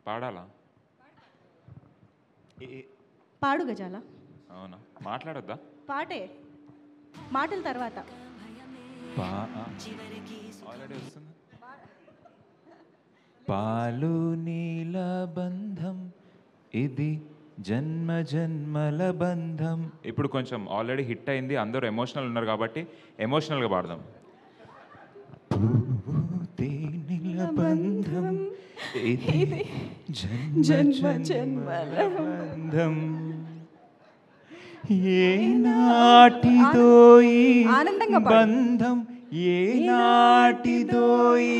పాడాలా? పాడు గజాల. అవునా, మాట్లాడొద్దా? పాటే, మాటల తర్వాత. ఆల్రెడీ వస్తుంది. పాలు నీల బంధం ఇది జన్మ జన్మల బంధం. ఇప్పుడు కొంచెం ఆల్రెడీ హిట్ అయింది, అందరూ ఎమోషనల్ ఉన్నారు కాబట్టి ఎమోషనల్గా పాడదాం. నీల బంధం ఇది జన్మ జన్మల బంధం. ఏ నాటిదో ఈ బంధం, ఏ నాటిదో ఈ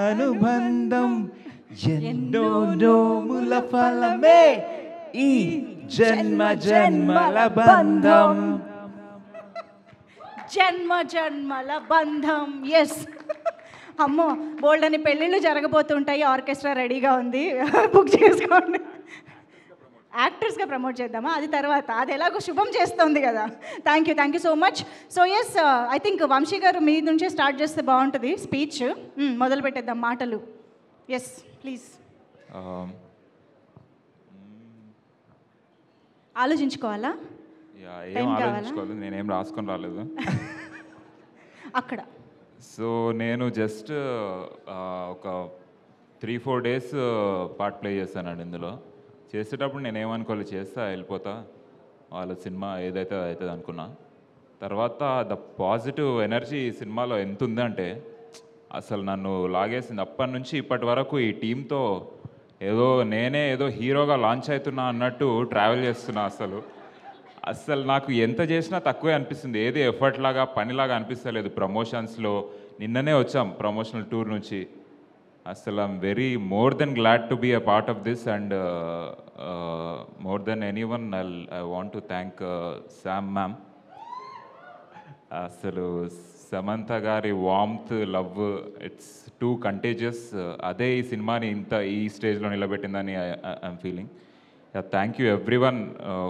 అనుబంధం, ఎన్నో నోముల ఫలమే ఈ జన్మ జన్మల బంధం. జన్మ జన్మల బంధం. ఎస్. అమ్మో, బోల్డ్ అని పెళ్ళిళ్ళు జరగబోతుంటాయి. ఆర్కెస్ట్రా రెడీగా ఉంది, బుక్ చేసుకోండి. యాక్టర్స్గా ప్రమోట్ చేద్దామా? అది తర్వాత, అది ఎలాగో శుభం చేస్తుంది కదా. Thank you so much. So yes, I think Vamsi garu మీ నుంచే స్టార్ట్ చేస్తే బాగుంటుంది స్పీచ్. మొదలు పెట్టేద్దాం మాటలు. Yes please. ఆలోచించుకోవాలా? ఏం ఆలోచించుకోవాలి, నేనేం రాసుకొని రాలేదు అక్కడ. సో నేను జస్ట్ ఒక 3-4 డేస్ పార్ట్ ప్లే చేశానండి. ఇందులో చేసేటప్పుడు నేనేమనుకోవాలి, చేస్తా వెళ్ళిపోతా, వాళ్ళ సినిమా ఏదైతే అవుతుంది అనుకున్నా. తర్వాత ద పాజిటివ్ ఎనర్జీ ఈ సినిమాలో ఎంత ఉందంటే అసలు నన్ను లాగేసింది. అప్పటి నుంచి ఇప్పటి వరకు ఈ టీంతో నేనే ఏదో హీరోగా లాంచ్ అవుతున్నా అన్నట్టు ట్రావెల్ చేస్తున్నా. అసలు నాకు ఎంత చేసినా తక్కువే అనిపిస్తుంది, ఏది ఎఫర్ట్ లాగా పనిలాగా అనిపిస్తలేదు. ప్రమోషన్స్లో నిన్ననే వచ్చాం ప్రమోషనల్ టూర్ నుంచి. అసలు I'm very more than glad to be a part of this and more than anyone I want to thank Sam ma'am. అసలు సమంత గారి warmth, love, it's too contagious. అదే ఈ సినిమాని ఈ స్టేజ్లో నిలబెట్టిందని I'm feeling. Thank you everyone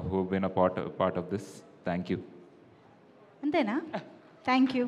who been a part of this. Thank you. అంతేనా? Thank you.